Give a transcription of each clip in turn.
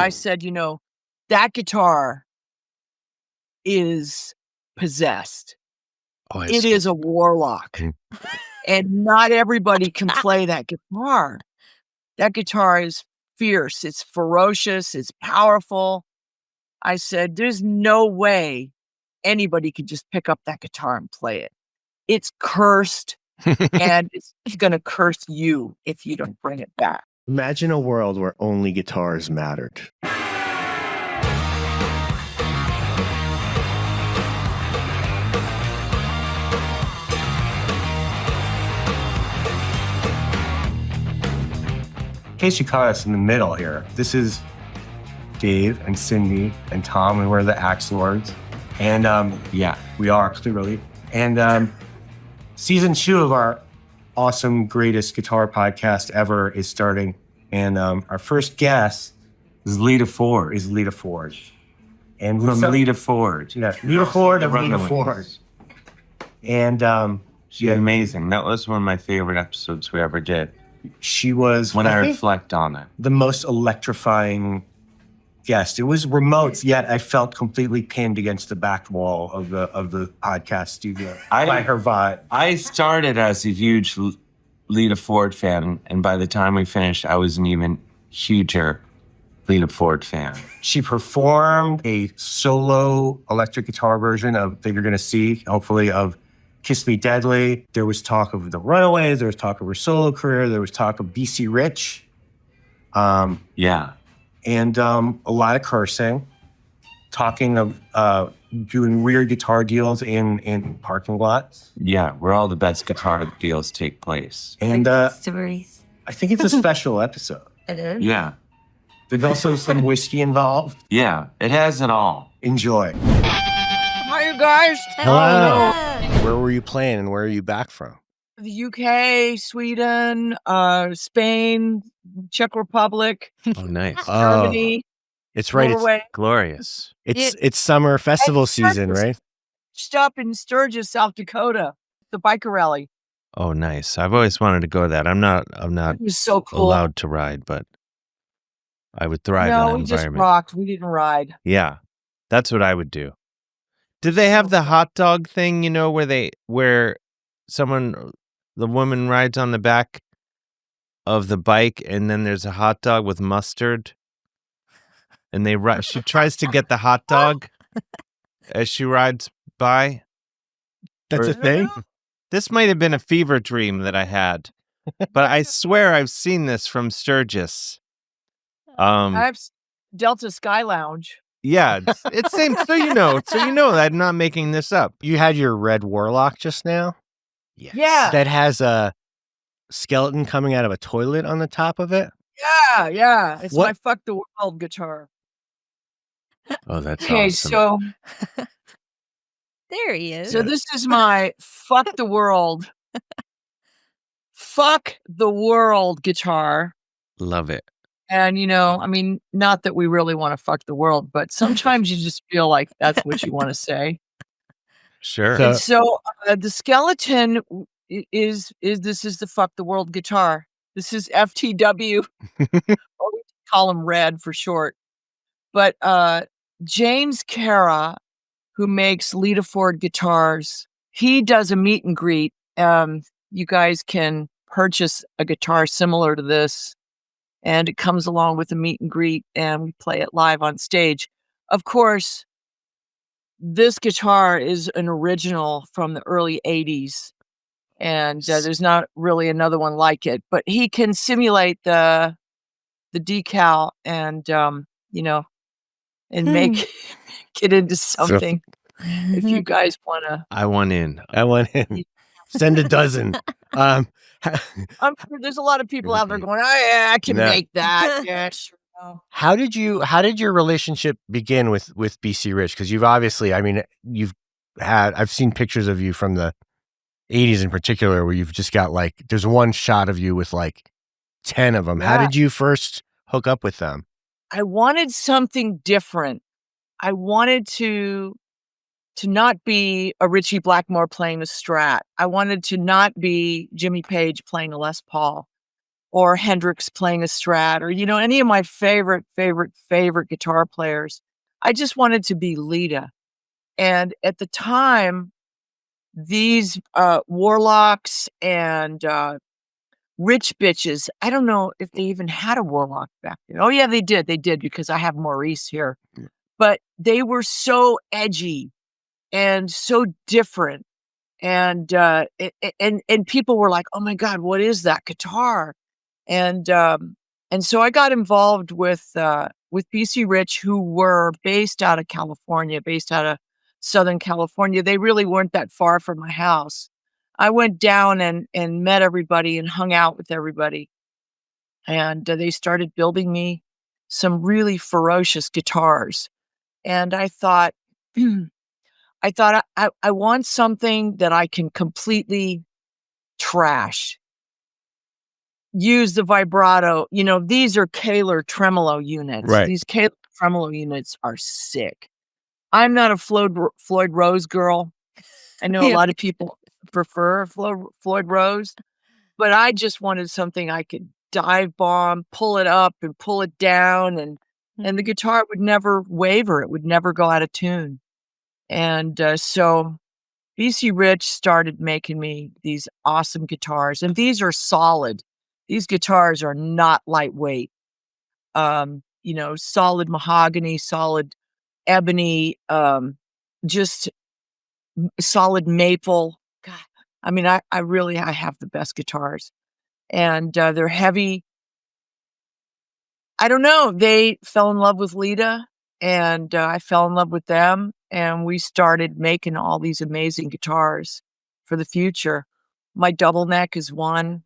I said, that guitar is possessed. Oh, It is a Warlock. And not everybody can play that guitar. That guitar is fierce. It's ferocious. It's powerful. I said, there's no way anybody could just pick up that guitar and play it. It's cursed, and it's going to curse you if you don't bring it back. Imagine a world where only guitars mattered. In case you caught us in the middle here, this is Dave and Cindy and Tom, and we're the Axe Lords. And we are clearly. And season 2 of our awesome, greatest guitar podcast ever is starting. And our first guest is Lita Ford. And From Lita Ford. Yeah, Lita Ford of Lita Ford. And she's amazing. That was one of my favorite episodes we ever did. She was, when I reflect on it, the most electrifying guest. It was remote, yet I felt completely pinned against the back wall of the podcast studio by her vibe. I started as a huge Lita Ford fan, and by the time we finished, I was an even huger Lita Ford fan. She performed a solo electric guitar version of that you're going to see, hopefully, of Kiss Me Deadly. There was talk of the Runaways. There was talk of her solo career. There was talk of BC Rich. And a lot of cursing. Talking of doing weird guitar deals in parking lots. Yeah, where all the best guitar deals take place. And stories. I think it's a special episode. It is? Yeah. There's also some whiskey involved. Yeah, it has it all. Enjoy. Hi, you guys. Hello. Where were you playing and where are you back from? The UK, Sweden, Spain, Czech Republic. Oh, nice. Germany. It's right. Norway. It's glorious. It's summer festival season, right? Stop in Sturgis, South Dakota, the biker rally. Oh, nice. I've always wanted to go to that. I'm not It was so cool. allowed to ride, but I would thrive in No, that we just environment. rocked. We didn't ride. Yeah, that's what I would do. Did they have the hot dog thing, where the woman rides on the back of the bike and then there's a hot dog with mustard and she tries to get the hot dog as she rides by? That's a thing? This might have been a fever dream that I had, but I swear I've seen this from Sturgis. I've Delta Sky Lounge. Yeah, it's same. So you know that I'm not making this up. You had your red Warlock just now? Yes. Yeah. That has a skeleton coming out of a toilet on the top of it? Yeah. It's my Fuck the World guitar. Oh, that's okay. awesome. So there he is. So this is my Fuck the World. Fuck the World guitar. Love it. And, not that we really want to fuck the world, but sometimes you just feel like that's what you want to say. Sure. And so the skeleton is the Fuck the World guitar. This is FTW. Or we call him Red for short. But James Karo, who makes Lita Ford guitars, he does a meet and greet. You guys can purchase a guitar similar to this. And it comes along with a meet and greet, and we play it live on stage. Of course, this guitar is an original from the early 80s, and there's not really another one like it. But he can simulate the decal and, and make it into something. If you guys want to. I want in. Send a dozen. I'm sure there's a lot of people out there going, "Oh yeah, I can make that." Yeah, sure. No. How did your relationship begin with BC Rich? Because you've obviously, I've seen pictures of you from the 80s in particular, where you've just got there's one shot of you with 10 of them. Yeah. How did you first hook up with them? I wanted something different. I wanted to not be a Ritchie Blackmore playing a Strat. I wanted to not be Jimmy Page playing a Les Paul. or Hendrix playing a Strat, or, any of my favorite guitar players. I just wanted to be Lita. And at the time, these Warlocks and rich bitches, I don't know if they even had a Warlock back then. Oh, yeah, they did, because I have Maurice here. But they were so edgy and so different. And people were like, "Oh my God, what is that guitar?" And so I got involved with BC Rich, who were based out of California, based out of Southern California. They really weren't that far from my house. I went down and met everybody and hung out with everybody. And they started building me some really ferocious guitars. And I thought, I want something that I can completely trash. Use the vibrato. These are Kaler tremolo units. Right. These Kaler tremolo units are sick. I'm not a Floyd Rose girl. I know a lot of people prefer Floyd Rose, but I just wanted something I could dive bomb, pull it up and pull it down, and the guitar would never waver. It would never go out of tune. And so BC Rich started making me these awesome guitars, and these are solid. These guitars are not lightweight. Solid mahogany, solid ebony, just solid maple. God, I mean, I have the best guitars, and they're heavy. I don't know. They fell in love with Lita, and I fell in love with them, and we started making all these amazing guitars for the future. My double neck is one.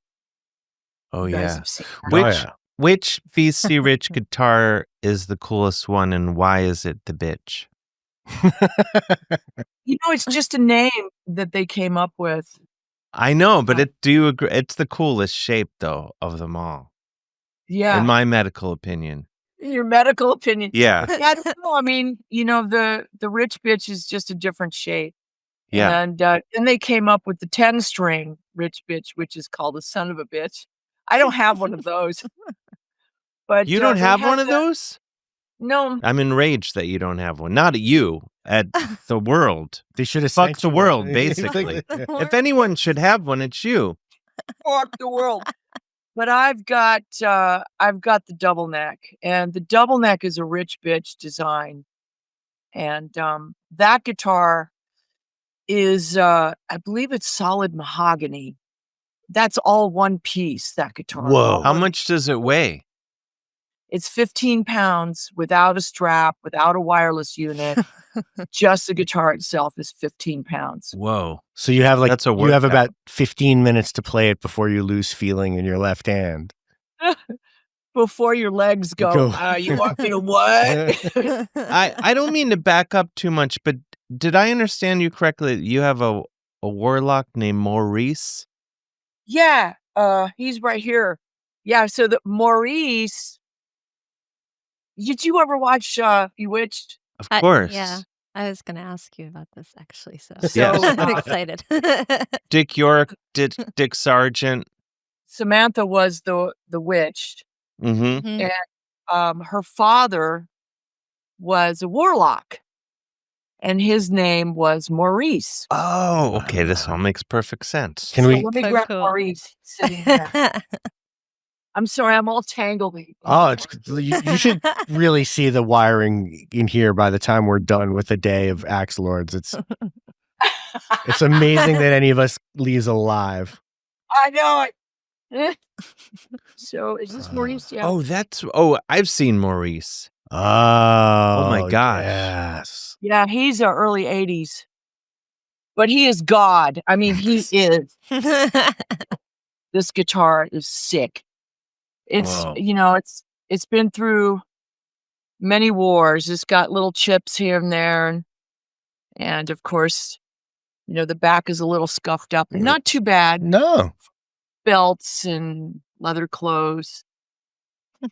Oh, You guys yeah. have seen that. Which VC Rich guitar is the coolest one, and why is it the bitch? It's just a name that they came up with. I know, but do you agree? It's the coolest shape, though, of them all. Yeah. In my medical opinion. Your medical opinion. Yeah. Yeah, I don't know. I mean, the rich bitch is just a different shape. Yeah. And then they came up with the 10-string rich bitch, which is called a son of a bitch. I don't have one of those. But You don't they have had one of those? No. I'm enraged that you don't have one. Not at you, at the world. They should have Fuck sent the you world, one. basically. If anyone should have one, it's you. Fuck the world. But I've got the double neck, and the double neck is a rich bitch design. And that guitar is I believe it's solid mahogany. That's all one piece, that guitar. Whoa. How much does it weigh? It's 15 pounds without a strap, without a wireless unit. Just the guitar itself is 15 pounds. Whoa. So you have That's a you have workout. about 15 minutes to play it before you lose feeling in your left hand. Before your legs go, you want me to what? I don't mean to back up too much, but did I understand you correctly? You have a warlock named Maurice? Yeah, he's right here. Yeah, so the Maurice. Did you ever watch Bewitched? Of course. Yeah, I was going to ask you about this actually, so Yes. I'm excited. Dick York, Dick Sargent. Samantha was the witch, Mm-hmm. Mhm. and her father was a warlock, and his name was Maurice. Oh, okay. This all makes perfect sense. Can So we? let me So grab cool. Maurice sitting here. I'm sorry, I'm all tangled. Oh, you should really see the wiring in here by the time we're done with a day of Axe Lords. It's amazing that any of us leaves alive. I know it. So is this Maurice? Yeah. I've seen Maurice. Oh my gosh. Yes. Yeah, he's early 80s. But he is God. I mean, he is. This guitar is sick. It's, Whoa. It's been through many wars. It's got little chips here and there. And of course, the back is a little scuffed up. Not too bad. No. Belts and leather clothes.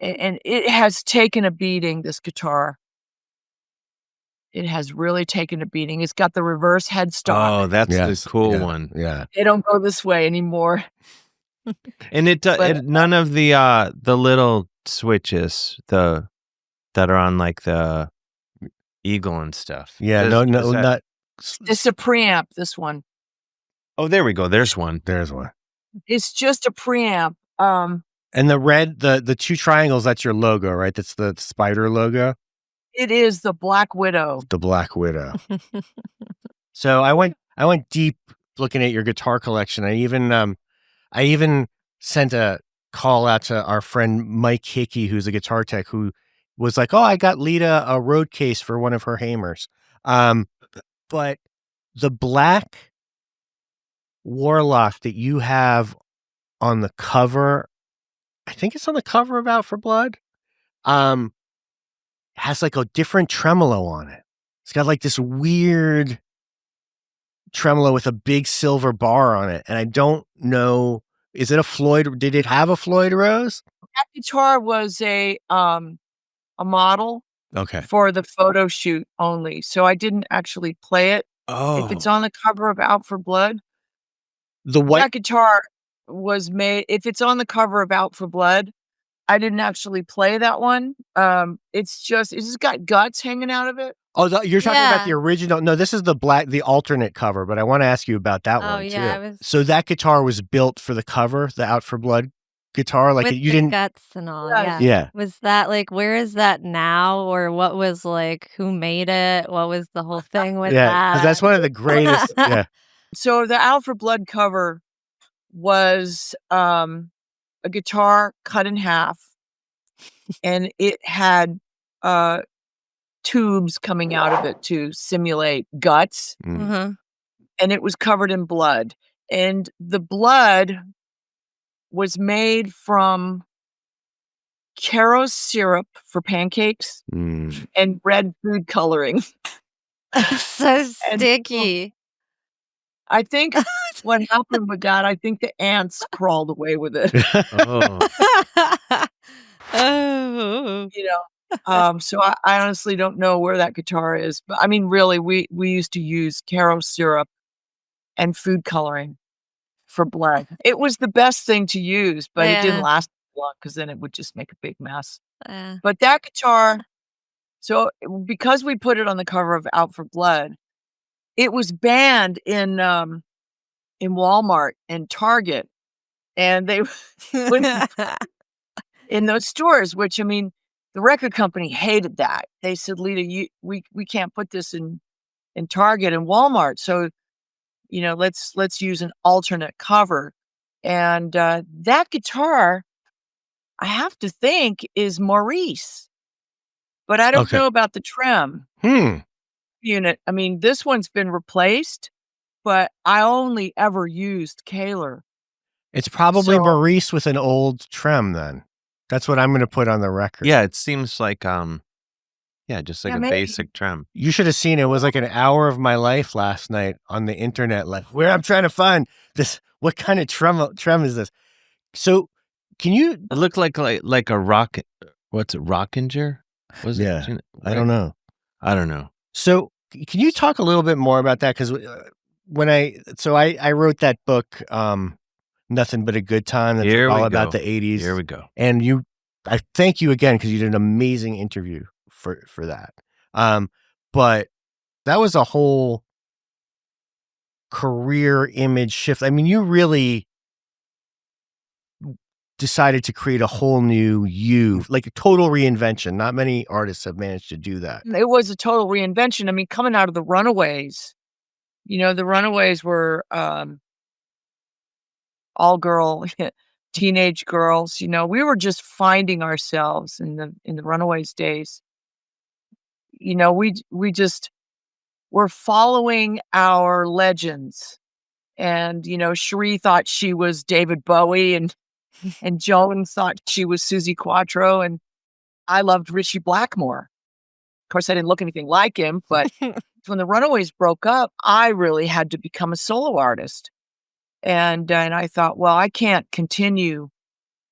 And it has taken a beating, this guitar. It has really taken a beating. It's got the reverse headstock. Oh, that's Yes. the cool Yeah. one. Yeah. They don't go this way anymore. And But none of the little switches that are on like the Eagle and stuff. Yeah, Does no, that- not. it's a preamp, this one. Oh, there we go. There's one. There's one. It's just a preamp. And the red, the two triangles, that's your logo, right? That's the spider logo, It is the Black Widow. the Black Widow. So I went deep looking at your guitar collection. I even sent a call out to our friend Mike Hickey, who's a guitar tech, who was like, "Oh, I got Lita a road case for one of her hammers." But the black Warlock that you have on the cover, I think it's on the cover of Out for Blood, has like a different tremolo on it. It's got like this weird tremolo with a big silver bar on it. And I don't know, is it a Floyd? Did it have a Floyd Rose? That guitar was a model Okay. for the photo shoot only. So I didn't actually play it. Oh, If it's on the cover of Out for Blood, the white. that guitar was made. If it's on the cover of Out for Blood, I didn't actually play that one. It's just got guts hanging out of it. Oh, you're talking about Yeah. the original. No, this is the alternate cover, but I want to ask you about that Oh, one yeah, too. I was- So that guitar was built for the cover, the Out for Blood guitar. Like with you the didn't. guts and all. Yes. Yeah. Yeah. Was that like, where is that now? Or what was like, who made it? What was the whole thing with Yeah. that? 'Cause that's one of the greatest. Yeah. So the Out for Blood cover was a guitar cut in half, and it had tubes coming out of it to simulate guts, Uh-huh. and it was covered in blood. And the blood was made from Karo's syrup for pancakes Mm. and red food coloring. So And- sticky. I think what happened with that, I think the ants crawled away with it. Oh. Oh. You know, so I honestly don't know where that guitar is, but I mean, really, we used to use Karo syrup and food coloring for blood. It was the best thing to use, but it didn't Yeah. last long because then it would just make a big mess. Uh, But that guitar, so because we put it on the cover of Out for Blood, it was banned in Walmart and Target, and they in those stores, which I mean, the record company hated that. They said, "Lita, we can't put this in Target and Walmart. So, you know, let's use an alternate cover." And that guitar, I have to think, is Maurice, but I don't Okay. know about the trem unit. I mean, this one's been replaced, but I only ever used Kaler. It's probably So- Maurice with an old trem then. That's what I'm going to put on the record. Yeah, it seems like just like Yeah, a maybe. basic trem. You should have seen it. It was like an hour of my life last night on the internet, like where I'm trying to find this. What kind of trem is this? So can you, It looked like a rock. What's it? Rockinger? Was it? Yeah, I don't know. I don't know. So can you talk a little bit more about that? Because when I wrote that book, Nothing But a Good Time. That's Here we all about go. the 80s. Here we go. And I thank you again because you did an amazing interview for that. But that was a whole career image shift. I mean, you really decided to create a whole new you, like a total reinvention. Not many artists have managed to do that. It was a total reinvention. I mean, coming out of the Runaways, you know, the Runaways were all girl teenage girls. You know, we were just finding ourselves in the Runaways days. You know, we just were following our legends. And, you know, Cherie thought she was David Bowie, and Joan thought she was Susie Quattro, and I loved Richie Blackmore. Of course, I didn't look anything like him, but when the Runaways broke up, I really had to become a solo artist. And I thought, well, I can't continue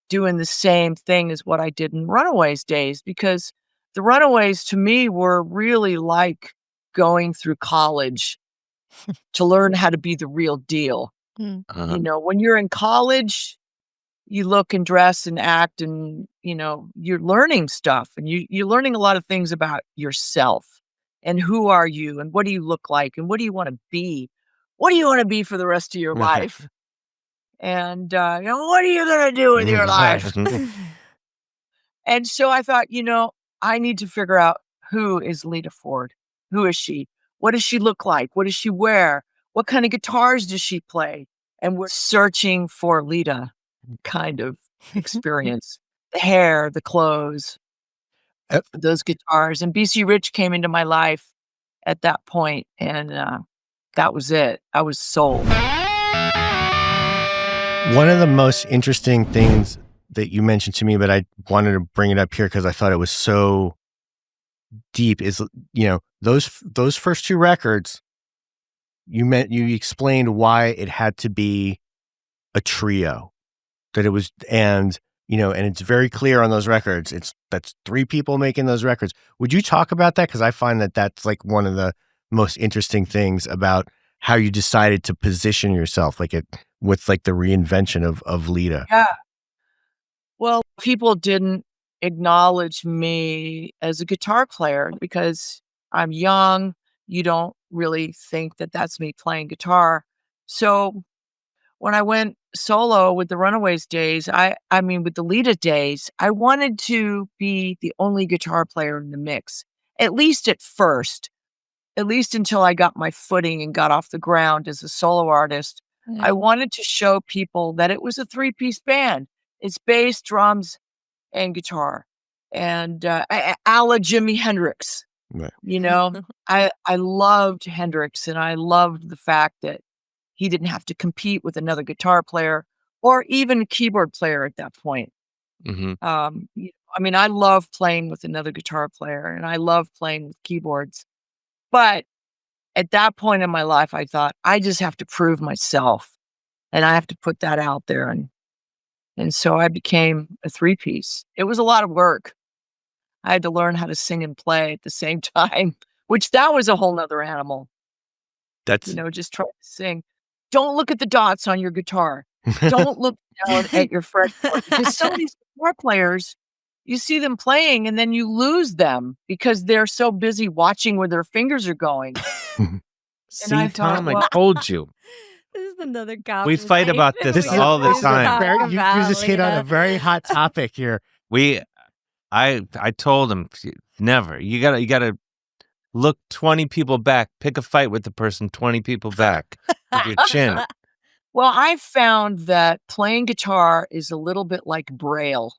doing the same thing as what I did in Runaways days, because the Runaways to me were really like going through college to learn how to be the real deal. Uh-huh. You know, when you're in college, you look and dress and act and, you're learning stuff and you're learning a lot of things about yourself and who are you and what do you look like and what do you want to be? What do you want to be for the rest of your life? And, what are you going to do with your life? And so I thought, I need to figure out who is Lita Ford? Who is she? What does she look like? What does she wear? What kind of guitars does she play? And we're searching for Lita kind of experience. The hair, the clothes, those guitars. And BC Rich came into my life at that point, and that was it. I was sold. One of the most interesting things that you mentioned to me, but I wanted to bring it up here because I thought it was so deep, is those first two records. You explained why it had to be a trio, that it was, and it's very clear on those records. That's three people making those records. Would you talk about that? Because I find that that's like one of the most interesting things about how you decided to position yourself, with the reinvention of Lita. Yeah. Well, people didn't acknowledge me as a guitar player because I'm young. You don't really think that that's me playing guitar. So when I went solo with the Runaways days, with the Lita days, I wanted to be the only guitar player in the mix, at least at first, at least until I got my footing and got off the ground as a solo artist. Yeah. I wanted to show people that it was a three-piece band. It's bass, drums, and guitar. And a la Jimi Hendrix. Right. I loved Hendrix, and I loved the fact that he didn't have to compete with another guitar player or even keyboard player at that point. Mhm. I love playing with another guitar player, and I love playing with keyboards. But at that point in my life, I thought, I just have to prove myself, and I have to put that out there. And so I became a three-piece. It was a lot of work. I had to learn how to sing and play at the same time, which that was a whole nother animal. That's Just try to sing. Don't look at the dots on your guitar. Don't look down at your fretboard, because some of these guitar players, you see them playing and then you lose them because they're so busy watching where their fingers are going. See, I thought, Tom, I well- told you. This is another We fight about conversation this we all the have to time. talk you about, just hit on a Lita. very hot topic here. I told him never. You gotta look 20 people back. Pick a fight with the person 20 people back with your chin. Well, I found that playing guitar is a little bit like Braille.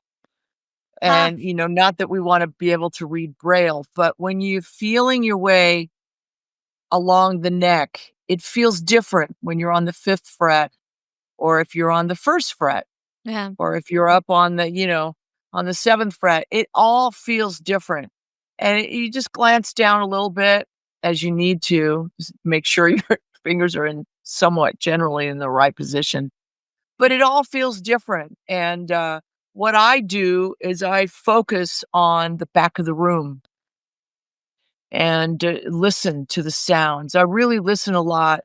And, not that we want to be able to read Braille, but when you're feeling your way along the neck, it feels different when you're on the 5th fret or if you're on the 1st fret Yeah. or if you're up on on the 7th fret. It all feels different. And you just glance down a little bit as you need to, just make sure your fingers are somewhat generally in the right position. But it all feels different. And what I do is I focus on the back of the room and listen to the sounds. I really listen a lot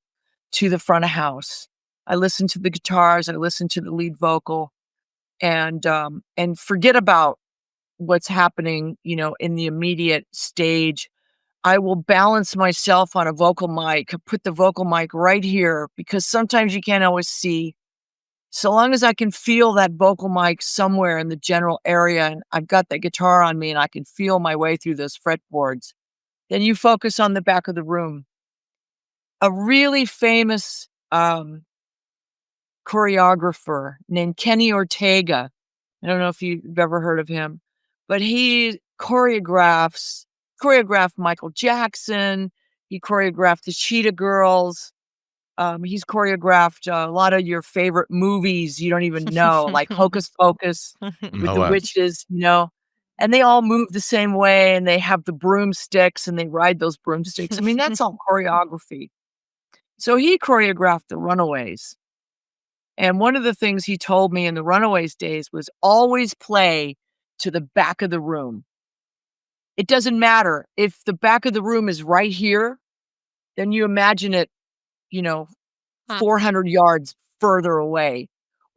to the front of house. I listen to the guitars. I listen to the lead vocal, and forget about what's happening, in the immediate stage. I will balance myself on a vocal mic, put the vocal mic right here, because sometimes you can't always see. So long as I can feel that vocal mic somewhere in the general area, and I've got that guitar on me and I can feel my way through those fretboards, then you focus on the back of the room. A really famous choreographer named Kenny Ortega. I don't know if you've ever heard of him, but he choreographed Michael Jackson. He choreographed the Cheetah Girls. He's choreographed a lot of your favorite movies you don't even know, like Hocus Pocus with the wow. witches, and they all move the same way and they have the broomsticks and they ride those broomsticks. That's all choreography. So he choreographed the Runaways. And one of the things he told me in the Runaways days was always play to the back of the room. It doesn't matter if the back of the room is right here, then you imagine it, Huh. 400 yards further away.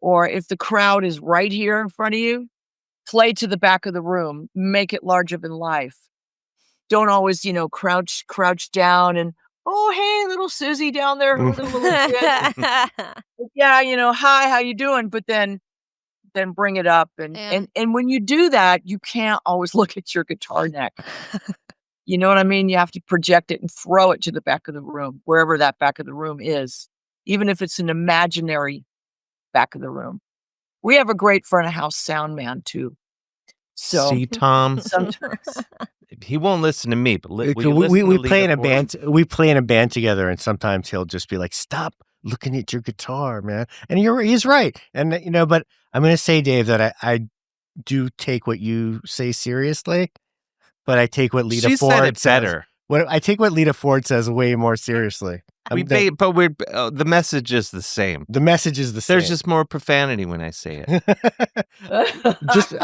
or if the crowd is right here in front of you, play to the back of the room, make it larger than life. Don't always, crouch down and, oh, hey, little Susie down there with a little kid. Yeah, hi, how you doing? But then bring it up. Yeah. And when you do that, you can't always look at your guitar neck. You know what I mean? You have to project it and throw it to the back of the room, wherever that back of the room is, even if it's an imaginary back of the room. We have a great front of house sound man too. So See, Tom, sometimes he won't listen to me, but will you We listen to play in Lita a Ford? band. We play in a band together, and sometimes he'll just be like, "Stop looking at your guitar, man." And he's right. And but I'm going to say, Dave, that I do take what you say seriously, but I take what Lita She Ford said it says. better. I take what Lita Ford says way more seriously. But the message is the same. The message is the same. There's just more profanity when I say it. Just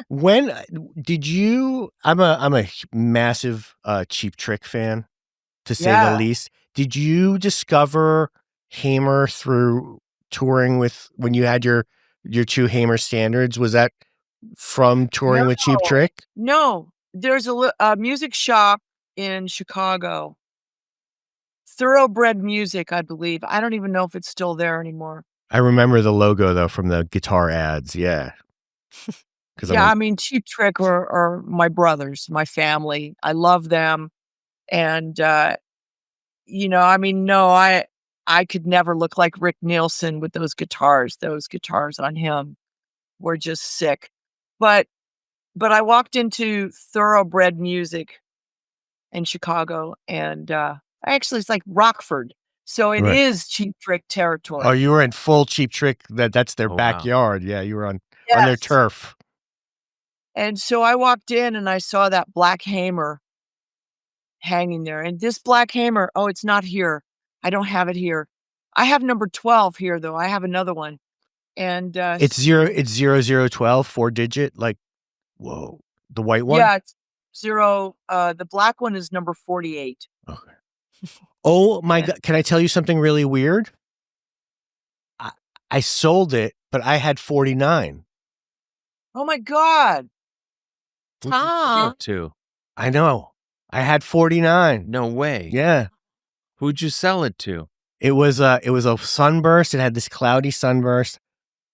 when did you? I'm a massive Cheap Trick fan, to say the Yeah. least. Did you discover Hamer through touring when you had your two Hamer standards? Was that from touring with Cheap No. Trick? No, there's a music shop in Chicago. Thoroughbred Music, I believe. I don't even know if it's still there anymore. I remember the logo though from the guitar ads. Yeah. Yeah, I mean, Cheap Trick are my brothers, my family. I love them. And, I mean, no, I could never look like Rick Nielsen with those guitars. Those guitars on him were just sick. But I walked into Thoroughbred Music in Chicago, and actually it's like Rockford, so it Right. is Cheap Trick territory. Oh, you were in full Cheap Trick. That's their Oh, wow. backyard. Yeah, you were on their Yes. turf. And so I walked in and I saw that black Hamer hanging there, and this black Hamer, oh, it's not here. I don't have it here. I have number 12 here though. I have another one, and It's 0012, 4-digit. Like, whoa, the white one. yeah, it's 0. The black one is number 48. Okay. Oh my Yeah. God! Can I tell you something really weird? I sold it, but I had 49. Oh my God. Who'd you sell Tom. it to? I know. I had 49. No way. Yeah. Who'd you sell it to? It was a sunburst. It had this cloudy sunburst.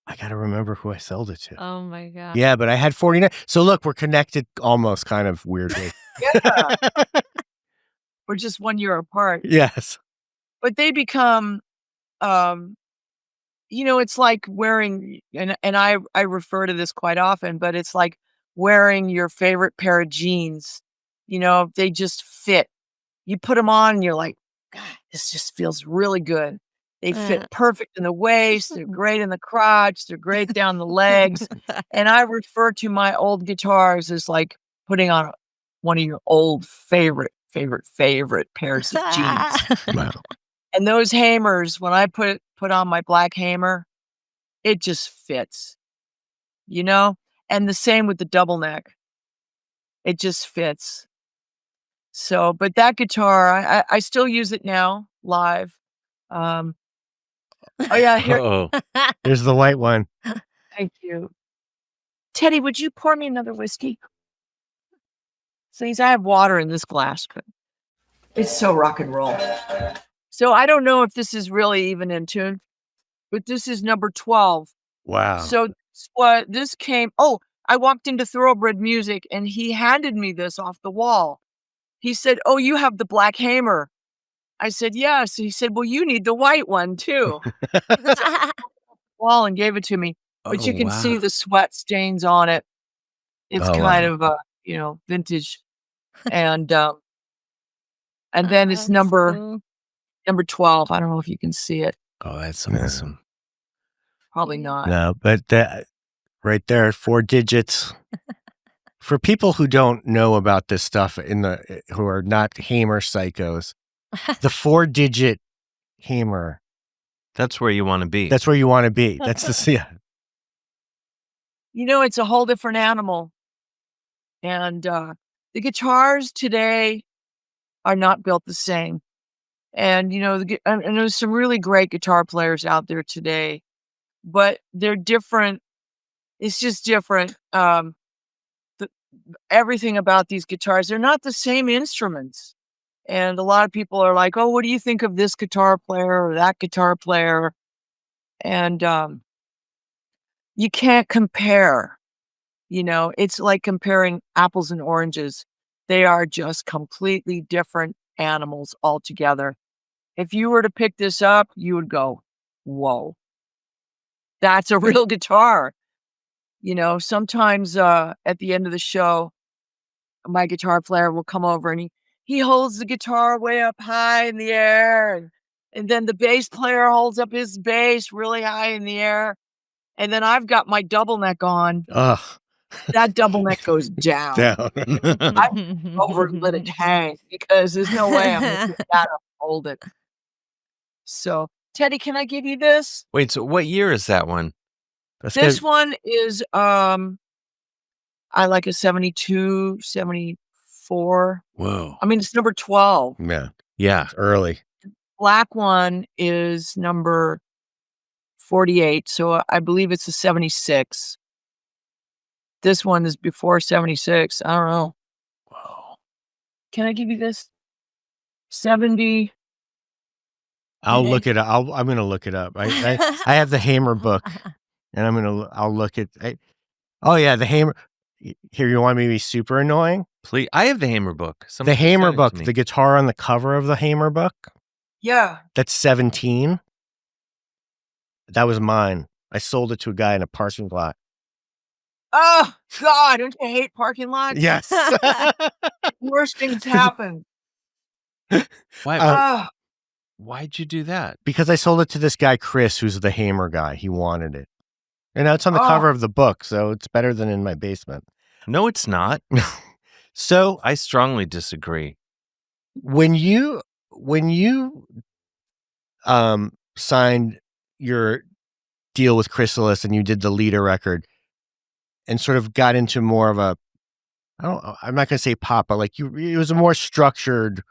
I gotta remember who I sold it to. Oh my God. Yeah, but I had 49. So look, we're connected almost kind of weirdly. Yeah. We're just 1 year apart. Yes. But they become, it's like wearing, and I refer to this quite often, but it's like wearing your favorite pair of jeans. They just fit. You put them on and you're like, God, this just feels really good. They fit perfect in the waist. They're great in the crotch. They're great down the legs. And I refer to my old guitars as like putting on one of your old favorite pairs of jeans. Wow. And those Hamers, when I put on my black Hamer, it just fits, and the same with the double neck. It just fits. So, but that guitar, I still use it now live. Oh yeah, here, Oh, Here's the white one. thank you. Teddy, would you pour me another whiskey? Please, I have water in this glass, but it's so rock and roll. So I don't know if this is really even in tune, but this is number 12. Wow. So this came, I walked into Thoroughbred Music and he handed me this off the wall. He said, "Oh, you have the black Hamer." I said, "Yes." He said, "Well, you need the white one too." Wall and gave it to me. But you can see the sweat stains on it. It's Oh, kind wow. of vintage. And then it's number 12. I don't know if you can see it. oh, that's awesome. Probably not. No, but that right there, 4 digits. For people who don't know about this stuff who are not Hamer psychos, the 4-digit Hamer, That's where you want to be. that's where you want to be. That's the It's a whole different animal. And the guitars today are not built the same. And, and there's some really great guitar players out there today. but they're different. It's just different. Everything about these guitars, they're not the same instruments. And a lot of people are like, oh, what do you think of this guitar player or that guitar player? And you can't compare. It's like comparing apples and oranges. They are just completely different animals altogether. If you were to pick this up, you would go, whoa, that's a real guitar. Sometimes at the end of the show, my guitar player will come over and he holds the guitar way up high in the air. And then the bass player holds up his bass really high in the air. And then I've got my double neck on. Ugh. That double neck goes down. Down. I over and let it hang because there's no way I'm going to pick that up and hold it. So, Teddy, can I give you this? Wait, so what year is that one? This one is, I like a 72, 74. Whoa. I mean, it's number 12. Yeah. Yeah. It's early. Black one is number 48. So I believe it's a 76. This one is before 76. I don't know. Whoa. Can I give you this? 70. I'll look it up. I'm going to look it up. I have the Hamer book, and I'll look at. Oh yeah, the Hamer. Here, you want me to be super annoying? Please, I have the Hamer book. The Hamer book, the guitar on the cover of the Hamer book. Yeah. That's 17. That was mine. I sold it to a guy in a parking lot. Oh, God. Don't you hate parking lots? Yes. Worst things happen. Why? Why'd you do that? Because I sold it to this guy, Chris, who's the Hamer guy. He wanted it. And now it's on the cover of the book, so it's better than in my basement. No, it's not. So I strongly disagree. When you signed your deal with Chrysalis and you did the Lita record and sort of got into more of a, I'm not going to say pop, but like it was a more structured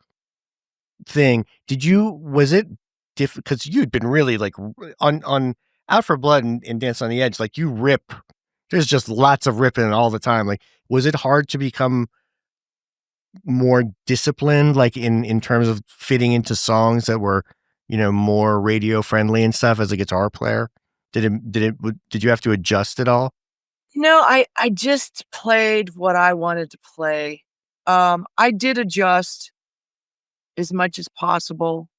thing. Was it different? Because you'd been really like on Out for Blood and Dance on the Edge, like you rip. There's just lots of ripping all the time. Like, was it hard to become more disciplined, like in terms of fitting into songs that were, more radio friendly and stuff as a guitar player? Did you have to adjust at all? I just played what I wanted to play. I did adjust as much as possible.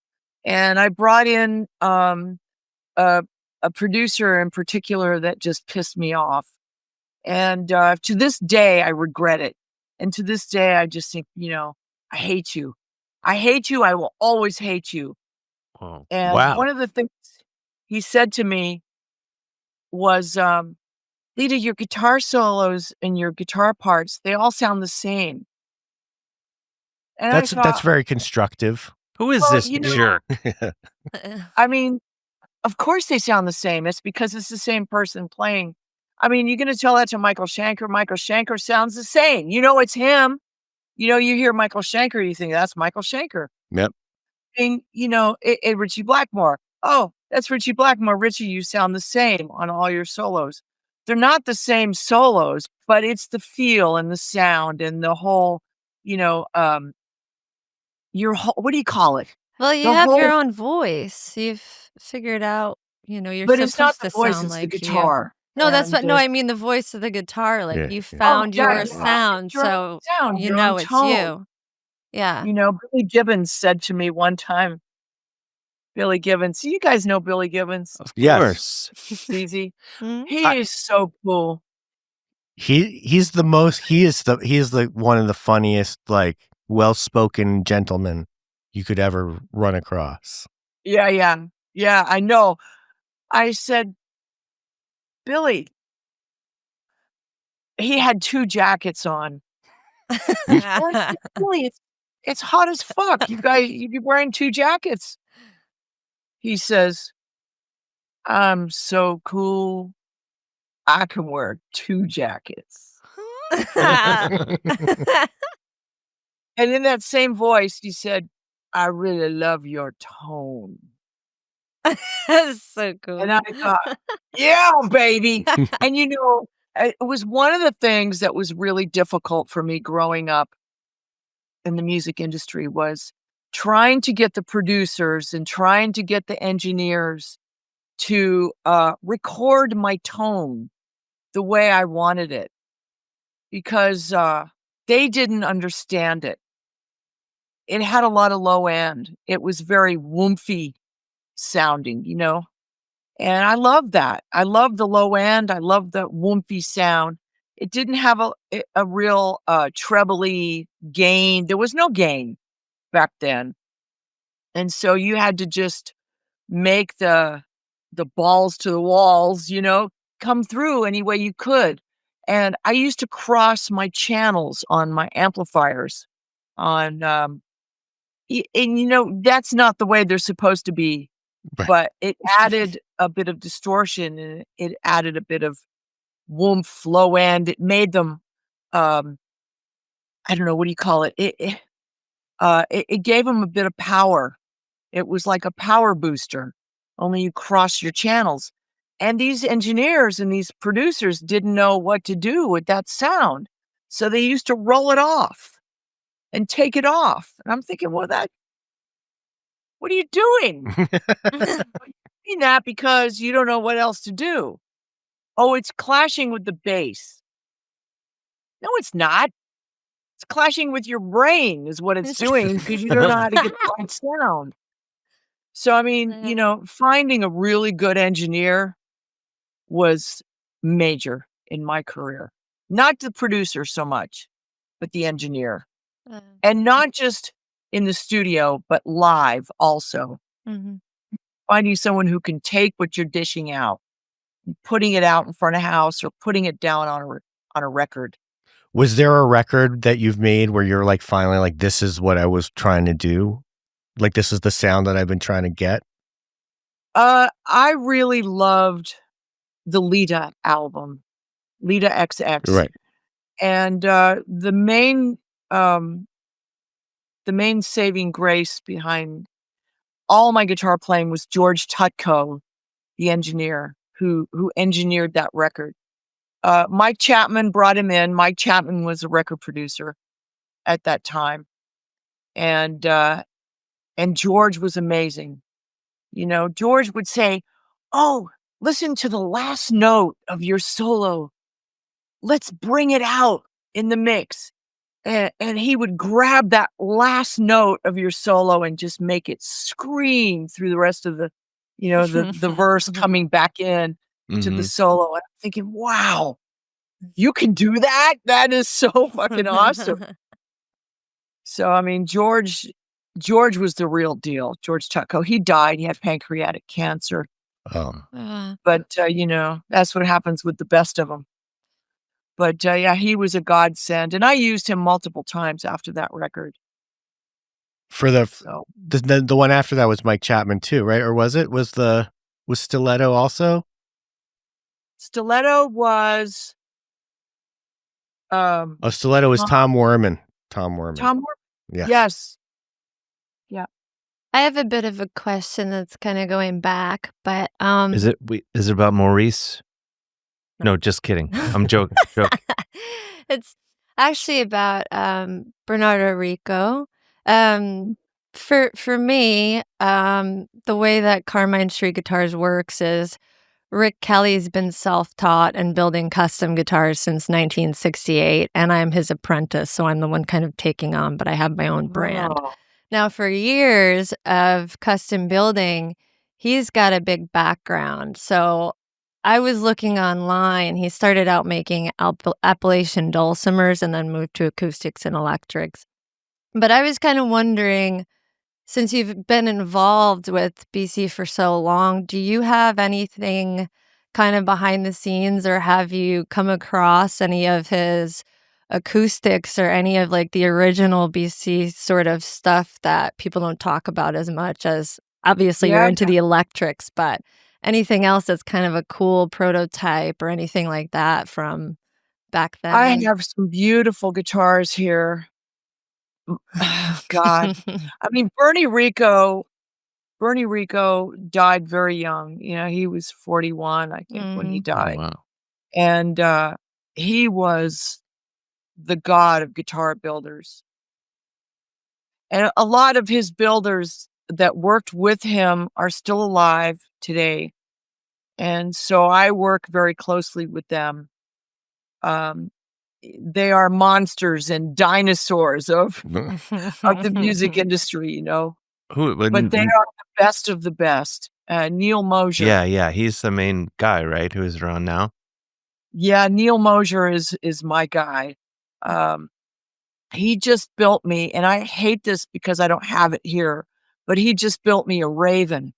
And I brought in a producer in particular that just pissed me off. And to this day, I regret it. And to this day, I just think, I hate you. I hate you. I will always hate you. Oh, And wow. one of the things he said to me was, Lita, your guitar solos and your guitar parts, they all sound the same. And That's very constructive. Who is this jerk? I mean, of course they sound the same. It's because it's the same person playing. I mean, you're going to tell that to Michael Schenker. Michael Schenker sounds the same. It's him. You hear Michael Schenker, you think that's Michael Schenker. Yep. And, Richie Blackmore. Oh, that's Richie Blackmore. Richie, you sound the same on all your solos. They're not the same solos, but it's the feel and the sound and the whole, your whole, what do you call it? Well, you have your own voice. You've figured out, you're But it's not supposed the to voice, sound it's the like you. guitar. No, that's what. And, No, I mean the voice of the guitar. Like Yeah, you yeah. found yeah, your yeah. sound, Your so sound, you your know own it's tone. you. Yeah. Billy Gibbons said to me one time, Billy Gibbons, you guys know Billy Gibbons? Of Yes. course. Easy. Mhm. He is so cool. He's the one of the funniest, like, well-spoken gentlemen you could ever run across. Yeah, yeah. Yeah, I know. I said, Billy, he had 2 jackets on. And I said, Billy, it's hot as fuck. You'd be wearing 2 jackets. He says, I'm so cool. I can wear 2 jackets. And in that same voice, he said, I really love your tone. That's so cool. And I thought, yeah, baby. And it was one of the things that was really difficult for me growing up in the music industry was trying to get the producers and trying to get the engineers to record my tone the way I wanted it because they didn't understand it. It had a lot of low end. It was very woomphy sounding, and I love that. I love the low end. I love the woomphy sound. It didn't have a real trebly gain. There was no gain back then. And so you had to just make the balls to the walls, come through any way you could. And I used to cross my channels on my amplifiers on and that's not the way they're supposed to be. Right. But it added a bit of distortion and it added a bit of woomph, low end. It made them, I don't know, what do you call it? It gave them a bit of power. It was like a power booster, only you cross your channels. And these engineers and these producers didn't know what to do with that sound. So they used to roll it off and take it off. And I'm thinking, well, what are you doing? You're doing that because you don't know what else to do. Oh, it's clashing with the bass. No, it's not. It's clashing with your brain is what it's doing because you don't know how to get the right sound. So, I mean, finding a really good engineer was major in my career. Not the producer so much, but the engineer. And not just in the studio, but live also. Mhm. Finding someone who can take what you're dishing out, and putting it out in front of house or putting it down on a record. Was there a record that you've made where you're like finally like, this is what I was trying to do? Like, this is the sound that I've been trying to get? I really loved the Lita album, Lita XX. Right. And the main saving grace behind all my guitar playing was George Tutko, the engineer who engineered that record. Mike Chapman brought him in. Mike Chapman was a record producer at that time. And George was amazing. George would say, "Oh, listen to the last note of your solo. Let's bring it out in the mix." And he would grab that last note of your solo and just make it scream through the rest of the verse coming back in to the solo. And I'm thinking, wow, you can do that? That is so fucking awesome. So, I mean, George was the real deal. George Tutko. He died. He had pancreatic cancer. Oh. But, that's what happens with the best of them. But, yeah, he was a godsend. And I used him multiple times after that record. For the one after that was Mike Chapman too, right? Or was it? Was Stiletto also? Stiletto was Stiletto was Tom Werman. Tom Werman. Yes. Yes. Yeah. I have a bit of a question that's kind of going back, but Is it about Maurice? No, just kidding. I'm joking. it's actually about Bernardo Rico. For me, the way that Carmine Street Guitars works is Rick Kelly's been self-taught and building custom guitars since 1968, and I'm his apprentice, so I'm the one kind of taking on, but I have my own brand. Oh. Now, for years of custom building, he's got a big background. So I was looking online. He started out making Appalachian dulcimers and then moved to acoustics and electrics. But I was kind of wondering, since you've been involved with BC for so long, do you have anything kind of behind the scenes, or have you come across any of his acoustics or any of like the original BC sort of stuff that people don't talk about as much? As obviously you're into the electrics, but anything else that's kind of a cool prototype or anything like that from back then? I have some beautiful guitars here. Oh, God. I mean, Bernie Rico Bernie Rico died very young. He was 41, I think, when he Mm. Oh, died. wow. And he was the god of guitar builders. And a lot of his builders that worked with him are still alive today. And so I work very closely with them. Um, they are monsters and dinosaurs of the music industry, Who? but they are the best of the best. Neil Mosier. Yeah. He's the main guy, right? Who is around now? Yeah, Neil Mosier is my guy. He just built me, and I hate this because I don't have it here, but he just built me a Raven.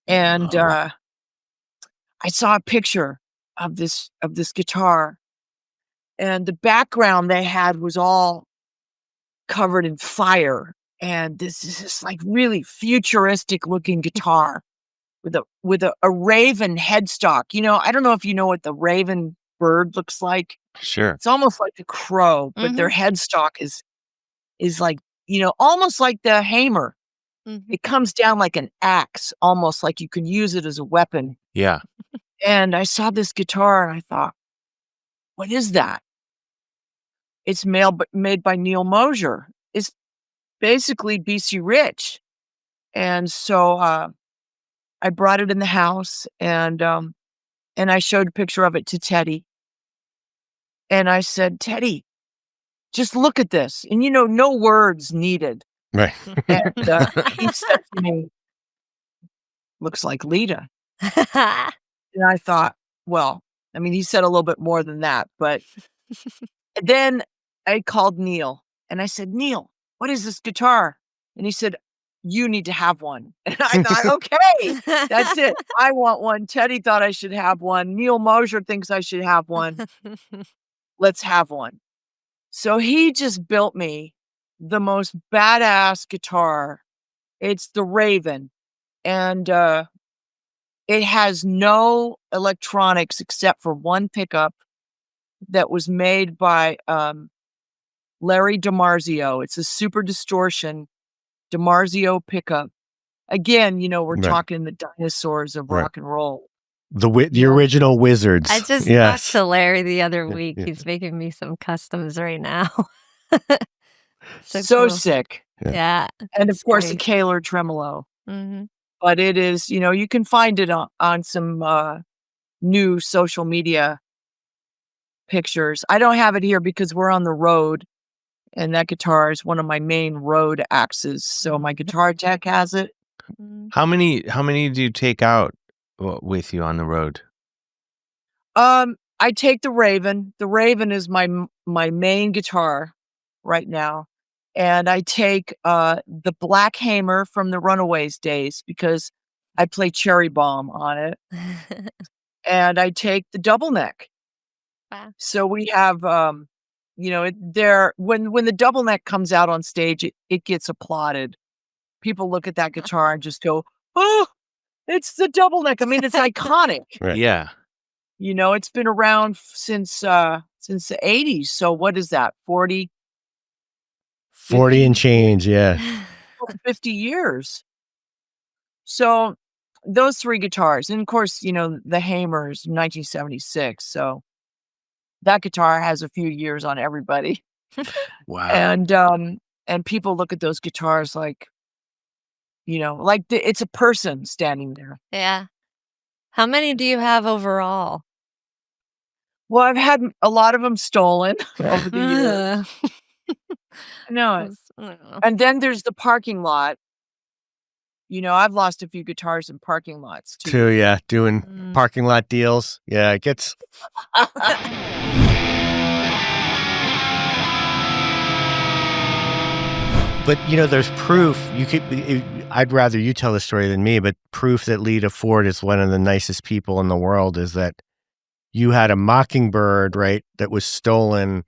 And I saw a picture of this guitar, and the background they had was all covered in fire. And this is this like really futuristic looking guitar with a raven headstock. I don't know if you know what the raven bird looks like. Sure. It's almost like a crow, but their headstock is like, almost like the hammer. Mhm. It comes down like an axe, almost like you can use it as a weapon. Yeah. And I saw this guitar and I thought, what is that? It's made by Neil Mosier. It's basically BC Rich. And so I brought it in the house and I showed a picture of it to Teddy. And I said, Teddy, just look at this. And no words needed. Right. And he said to me, looks like Lita. And I thought, well, I mean, he said a little bit more than that, but then I called Neil and I said, Neil, what is this guitar? And he said, you need to have one. And I thought, okay, that's it. I want one. Teddy thought I should have one. Neil Mosier thinks I should have one. Let's have one. So he just built me the most badass guitar. It's the Raven. And it has no electronics except for one pickup that was made by Larry DiMarzio. It's a super distortion DiMarzio pickup. Again, we're Right. talking the dinosaurs of Right. rock and roll. The Yeah. original wizards. I just Yes. talked to Larry the other Yeah, week. yeah. He's making me some customs right now. So cool. sick. Yeah. And of it's course, the great. Kaler tremolo. Mhm. But it is, you can find it on some new social media pictures. I don't have it here because we're on the road. And that guitar is one of my main road axes. So my guitar tech has it. Mm. How many do you take out with you on the road? I take the Raven. The Raven is my main guitar right now. And I take the Black Hammer from the Runaways days because I play Cherry Bomb on it. And I take the double neck. Wow. So we have when the double neck comes out on stage, it gets applauded. People look at that guitar and just go, oh, it's the double neck. I mean, it's iconic. Right. Yeah. It's been around since the 80s. So what is that? 40 and change. Yeah. 50 years. So those three guitars. And of course, the Hammer is 1976. So that guitar has a few years on everybody. Wow. And people look at those guitars like, it's a person standing there. Yeah. How many do you have overall? Well, I've had a lot of them stolen over the years. I know it. And then there's the parking lot. I've lost a few guitars in parking lots too. Too, yeah. Doing Mm. parking lot deals. Yeah, it gets. But there's proof. I'd rather you tell the story than me. But proof that Lita Ford is one of the nicest people in the world is that you had a Mockingbird, right, that was stolen.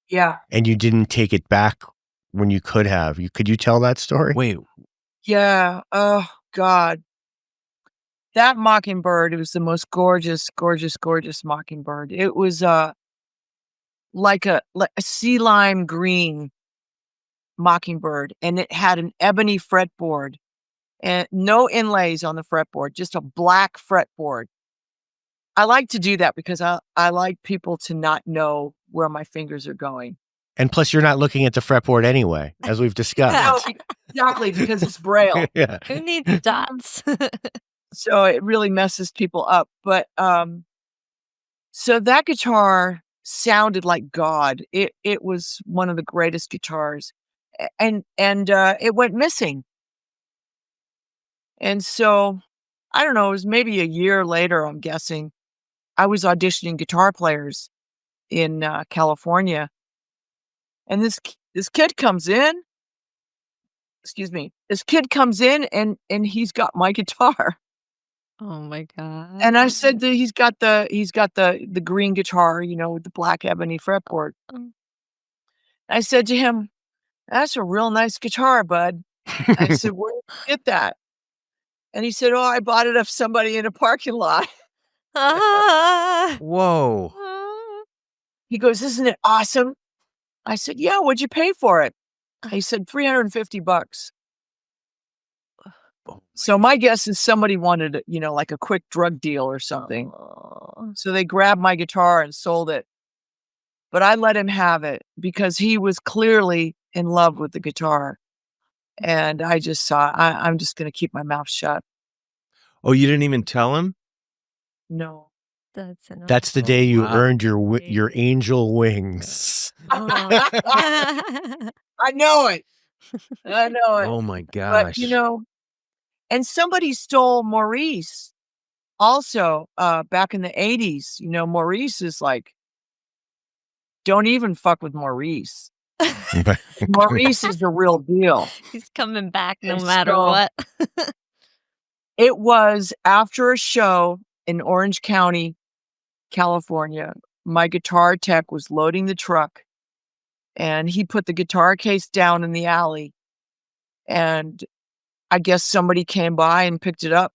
Yeah. And you didn't take it back when you could have. Could you tell that story? Wait. Yeah. Oh God. That Mockingbird, it was the most gorgeous, gorgeous, gorgeous Mockingbird. It was like a sea lime green Mockingbird, and it had an ebony fretboard, and no inlays on the fretboard, just a black fretboard. I like to do that because I like people to not know where my fingers are going. And plus, you're not looking at the fretboard anyway, as we've No, discussed. exactly, because it's Braille. Yeah. Who needs dots? So it really messes people up. But so that guitar sounded like God. It was one of the greatest guitars, and it went missing. And so I don't know. It was maybe a year later. I'm guessing I was auditioning guitar players in California, and this kid comes in. Excuse me. This kid comes in and he's got my guitar. Oh my god. And I said that he's got the green guitar, with the black ebony fretboard. I said to him, "That's a real nice guitar, bud." I said, "Where did you get that?" And he said, "Oh, I bought it off somebody in a parking lot." Ah. Whoa. He goes, "Isn't it awesome?" I said, "Yeah, what'd you pay for it?" He said, $350. So my guess is somebody wanted, like a quick drug deal or something. So they grabbed my guitar and sold it. But I let him have it because he was clearly in love with the guitar. And I just saw, I'm just going to keep my mouth shut. Oh, you didn't even tell him? No. That's enough. That's the day you wow. earned your angel wings. Oh. I know it. I know it. Oh my But, gosh. and somebody stole Maurice also back in the 80s. Maurice is like, don't even fuck with Maurice. Maurice is the real deal. He's coming back no And matter so- what. It was after a show in Orange County, California. My guitar tech was loading the truck, and he put the guitar case down in the alley. And I guess somebody came by and picked it up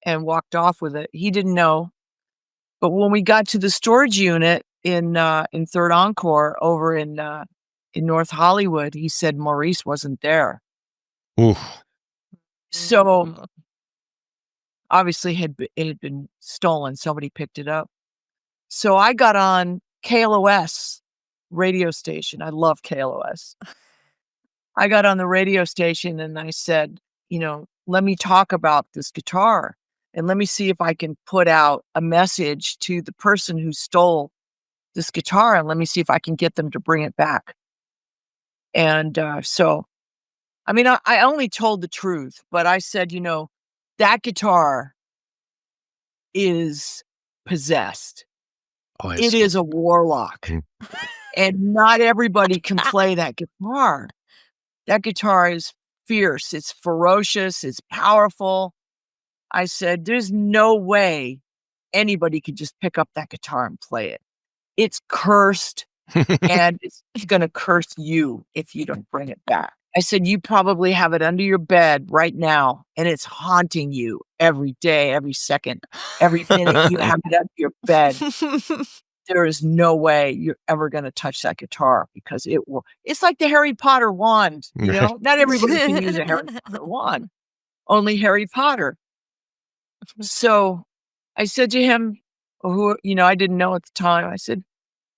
and walked off with it. He didn't know. But when we got to the storage unit in Third Encore over in North Hollywood, he said Maurice wasn't there. Oof. So obviously it had been stolen. Somebody picked it up. So I got on KLOS radio station. I love KLOS. I got on the radio station and I said, let me talk about this guitar and let me see if I can put out a message to the person who stole this guitar and let me see if I can get them to bring it back. And so, I mean, I only told the truth, but I said, that guitar is possessed. Oh, It is a Warlock. And not everybody can play that guitar. That guitar is fierce. It's ferocious. It's powerful. I said, there's no way anybody could just pick up that guitar and play it. It's cursed and it's going to curse you if you don't bring it back. I said, you probably have it under your bed right now and it's haunting you every day, every second, every minute you have it under your bed. There is no way you're ever going to touch that guitar because it will. It's like the Harry Potter wand, Not everybody can use a Harry Potter wand. Only Harry Potter. So I said to him, who, I didn't know at the time, I said,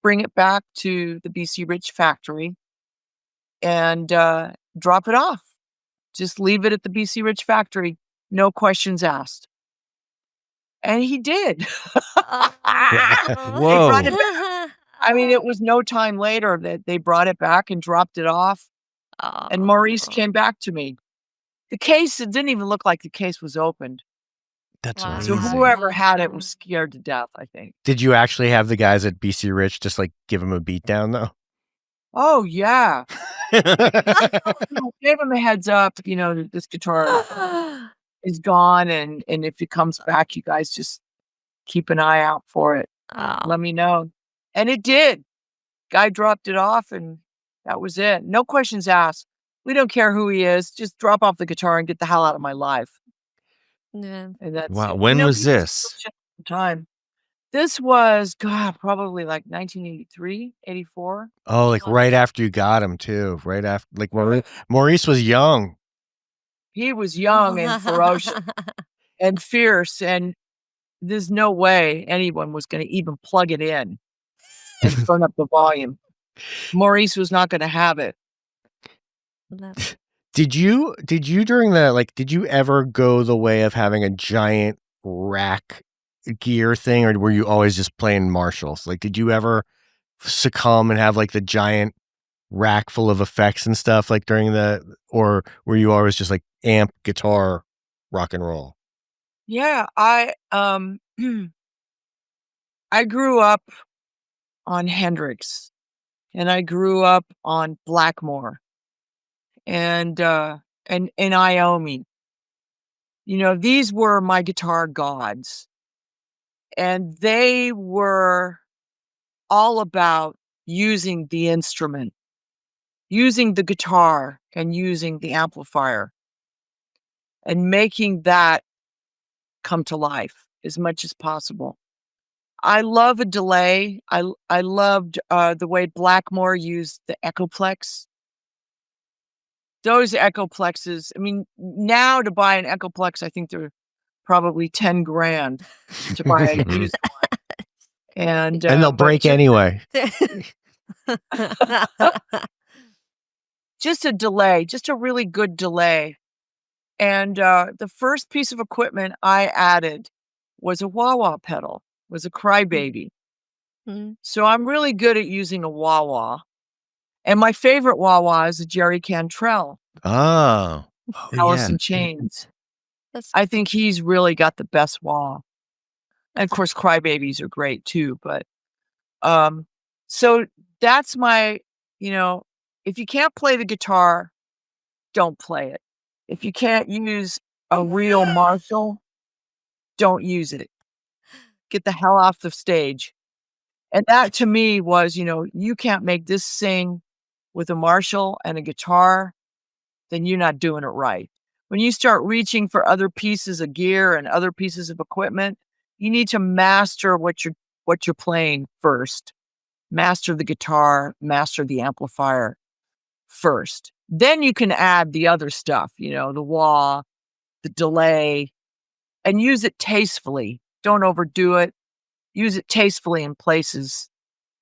bring it back to the BC Rich factory and drop it off. Just leave it at the BC Rich factory. No questions asked. And he did. Whoa. They brought it back. I mean, it was no time later that they brought it back and dropped it off. And Maurice came back to me. The case, it didn't even look like the case was opened. That's Wow. So amazing. whoever had it was scared to death, I think. Did you actually have the guys at BC Rich just like give him a beat down though? Oh, yeah. Gave him a heads up, that this guitar is gone. And if it comes back, you guys just keep an eye out for it. Let me know. And it did. Guy dropped it off and that was it. No questions asked. We don't care who he is. Just drop off the guitar and get the hell out of my life. Yeah. And that's Wow. it. When was people this? still check the time. This was, probably like 1983, 84. Oh, like right after you got him too. Right after, like Maurice was young. He was young and ferocious and fierce, and there's no way anyone was going to even plug it in and turn up the volume. Maurice was not going to have it. Did you during did you ever go the way of having a giant rack gear thing, or were you always just playing Marshalls? Like, did you ever succumb and have like the giant rack full of effects and stuff like or were you always just like amp, guitar, rock and roll? Yeah, I I grew up on Hendrix, and I grew up on Blackmore, and Iommi. These were my guitar gods, and they were all about using the instrument, using the guitar and using the amplifier, and making that come to life as much as possible. I love a delay. I loved the way Blackmore used the Echoplex. Those Echoplexes, I mean, now to buy an Echoplex, I think they're probably 10 grand to buy a used one. And they'll break anyway. Just a delay, just a really good delay. And the first piece of equipment I added was a wah-wah pedal, was a crybaby. Mm. So I'm really good at using a wah-wah. And my favorite wah-wah is a Jerry Cantrell, Oh, Alice yeah. in Chains. That's I think he's really got the best wah. And of course, crybabies are great too. But so that's my, if you can't play the guitar, don't play it. If you can't use a real Marshall, don't use it. Get the hell off the stage. And that to me was, you can't make this sing with a Marshall and a guitar, then you're not doing it right. When you start reaching for other pieces of gear and other pieces of equipment, you need to master what you're playing first. Master the guitar, master the amplifier first. Then you can add the other stuff, the wah, the delay, and use it tastefully. Don't overdo it. Use it tastefully in places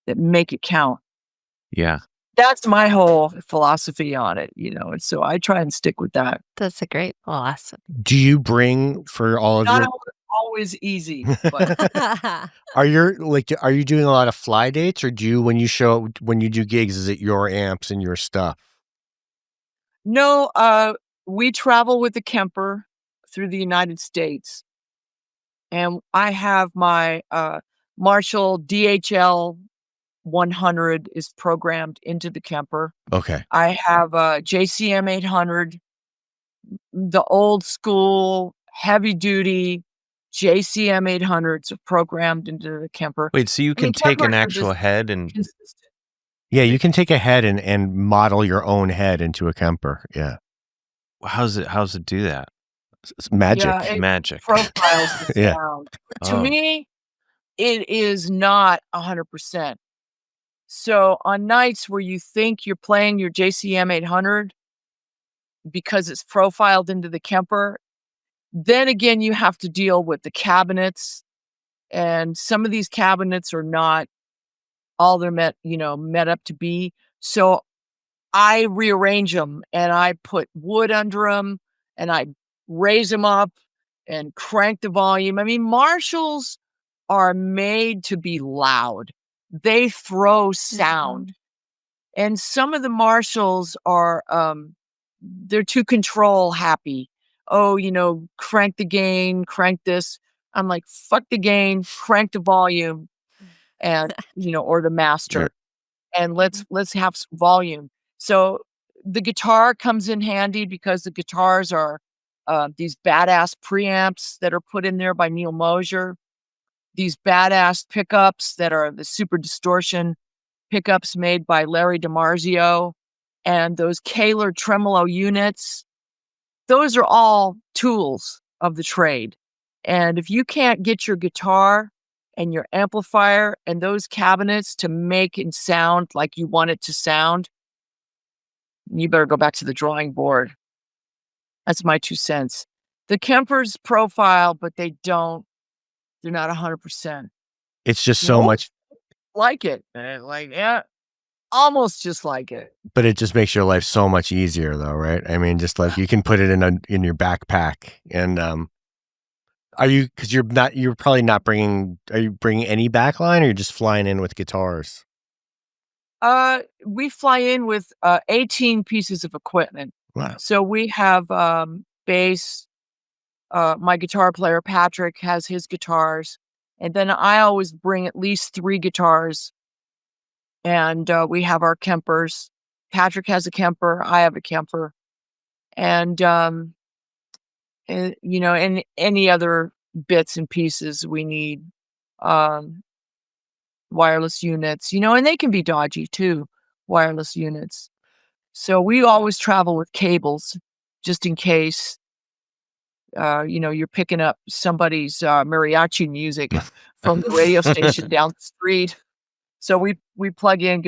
that make it count. Yeah. That's my whole philosophy on it, and so I try and stick with that. That's a great philosophy. Do you bring for all of Not your always easy, but are you doing a lot of fly dates, or when you do gigs, is it your amps and your stuff? no, we travel with the Kemper through the United States. And I have my Marshall DHL 100 is programmed into the Kemper. Okay. I have a JCM 800, the old school heavy duty JCM 800s are programmed into the Kemper. Wait, so you can take an actual head and Consistent. Yeah, you can take a head and model your own head into a Kemper. Yeah. how's it do that? It's magic. Yeah, it Magic. profiles the Yeah. sound. Oh. To me, it is not 100%. So on nights where you think you're playing your JCM 800 because it's profiled into the Kemper, then again you have to deal with the cabinets, and some of these cabinets are not all they're met up to be. So I rearrange them and I put wood under them and I raise them up and crank the volume. I mean, Marshalls are made to be loud. They throw sound. And some of the Marshalls are they're too control happy. Oh, crank the gain, crank this. I'm like, fuck the gain, crank the volume, and or the master. Sure. And let's have volume. So the guitar comes in handy because the guitars are these badass preamps that are put in there by Neil Mosier. These badass pickups that are the super distortion pickups made by Larry DiMarzio, and those Kahler tremolo units. Those are all tools of the trade. And if you can't get your guitar and your amplifier and those cabinets to make it sound like you want it to sound, you better go back to the drawing board. That's my 2 cents. The Kempers profile, but they're not 100%. It's just so Nope. much, Like it. Yeah, almost just like it. but it just makes your life so much easier, though, right? I mean, just like you can put it in your backpack, and because you're probably not bringing. Are you bringing any backline, or you're just flying in with guitars? We fly in with 18 pieces of equipment. Wow. So we have bass. My guitar player Patrick has his guitars, and then I always bring at least 3 guitars. And we have our Kempers. Patrick has a Kemper. I have a Kemper, and and any other bits and pieces we need. Wireless units, and they can be dodgy too, wireless units. So we always travel with cables just in case, you're picking up somebody's mariachi music from the radio station down the street. So we plug in,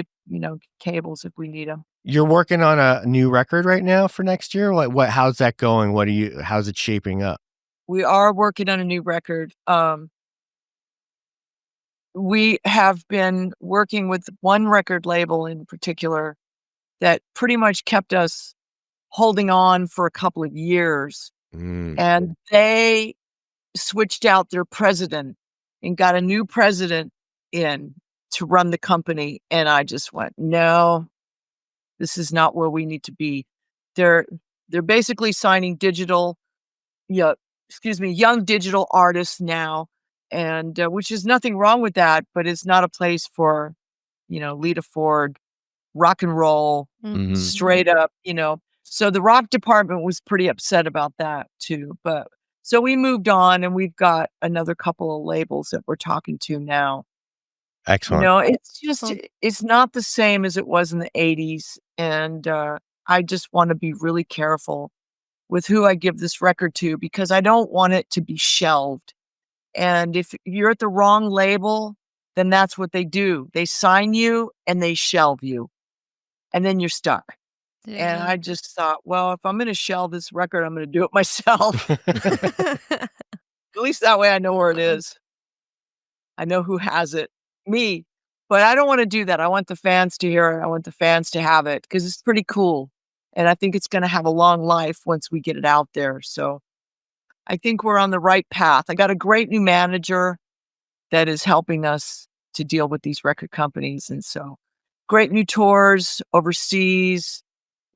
cables if we need them. You're working on a new record right now for next year. How's that going? How's it shaping up? We are working on a new record. We have been working with one record label in particular that pretty much kept us holding on for a couple of years. And they switched out their president and got a new president in to run the company. And I just went, no, this is not where we need to be. They're basically signing young digital artists now. And which is nothing wrong with that, but it's not a place for, Lita Ford, rock and roll, straight up, So the rock department was pretty upset about that too. But so we moved on, and we've got another couple of labels that we're talking to now. Excellent. It's just, it's not the same as it was in the 80s. And I just want to be really careful with who I give this record to, because I don't want it to be shelved. And if you're at the wrong label, then that's what they do. They sign you and they shelve you, and then you're stuck. Yeah. And I just thought, well, if I'm going to shelve this record, I'm going to do it myself. At least that way I know where it is. I know who has it, me. But I don't want to do that. I want the fans to hear it. I want the fans to have it, because it's pretty cool. And I think it's going to have a long life once we get it out there. So I think we're on the right path. I got a great new manager that is helping us to deal with these record companies. And so great new tours overseas,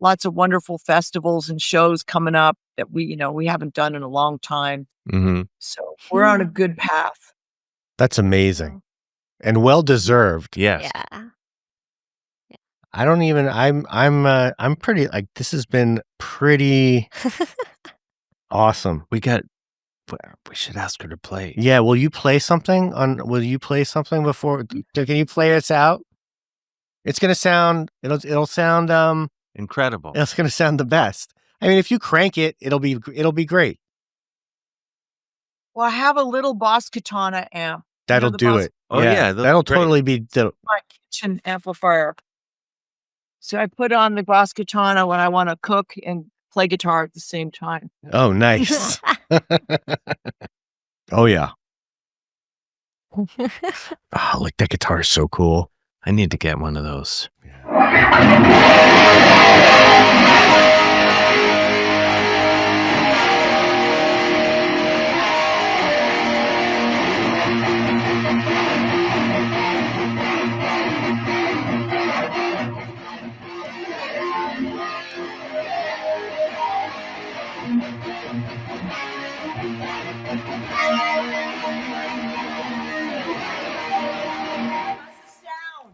lots of wonderful festivals and shows coming up that we haven't done in a long time. So we're on a good path. That's amazing and well deserved. Yes. Yeah. I don't even. I'm pretty. Like, this has been pretty awesome. We should ask her to play. Yeah. Will you play something before? Can you play us out? It's gonna sound. It'll sound. Incredible. It's gonna sound the best. I mean, if you crank it, it'll be great. Well, I have a little Boss Katana amp. That'll the do Boss- it. Oh, yeah, that'll great. totally be the. My kitchen amplifier. So I put on the Boss Katana when I want to cook and play guitar at the same time. Oh, nice. Oh yeah. Oh, like, that guitar is so cool. I need to get one of those.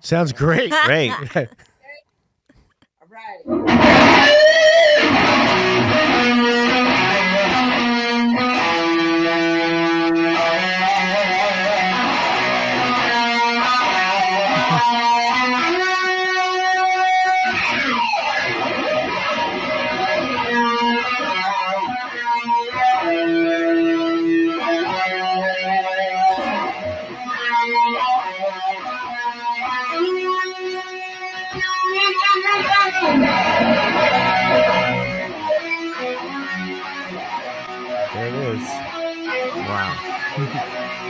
Sounds great. Great. All right. was wow.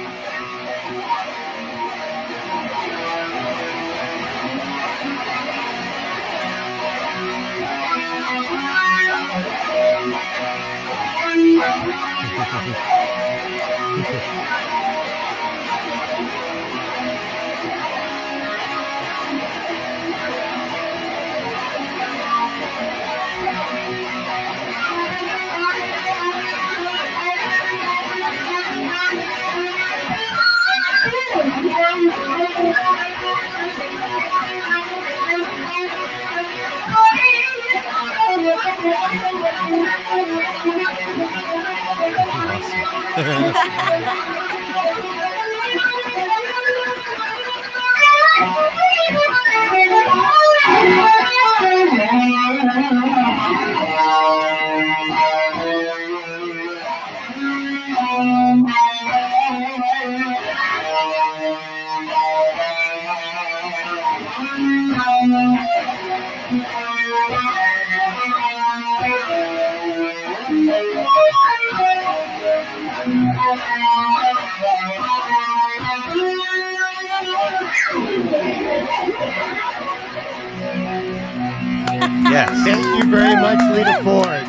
Yes. Thank you very much, Lita Ford.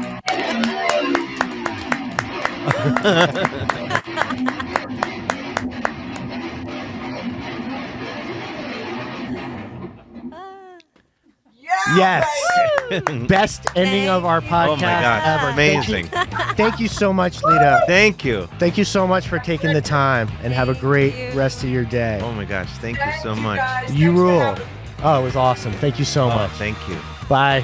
Yes. Best ending of our podcast Oh my gosh, ever. amazing. Thank you so much, Lita. Thank you. Thank you so much for taking the time, and have a great rest of your day. Oh my gosh, thank you so much. You rule. Oh, it was awesome. Thank you so Oh, much. thank you. Bye.